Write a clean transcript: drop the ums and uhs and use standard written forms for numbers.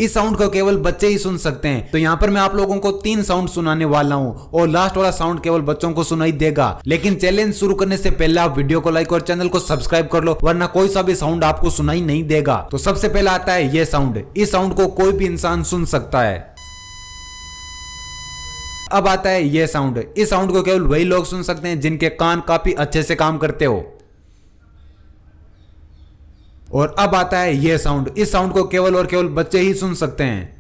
इस साउंड को केवल बच्चे ही सुन सकते हैं। तो यहाँ पर मैं आप लोगों को 3 साउंड सुनाने वाला हूँ और लास्ट वाला साउंड केवल बच्चों को सुनाई देगा। लेकिन चैलेंज शुरू करने से पहले आप वीडियो को लाइक और चैनल को सब्सक्राइब कर लो, वरना कोई सा भी साउंड आपको सुनाई नहीं देगा। तो सबसे पहला आता है ये साउंड। इस साउंड को कोई भी इंसान सुन सकता है। अब आता है ये साउंड। इस साउंड को केवल वही लोग सुन सकते हैं जिनके कान काफी अच्छे से काम करते हो। और अब आता है ये साउंड। इस साउंड को केवल और केवल बच्चे ही सुन सकते हैं।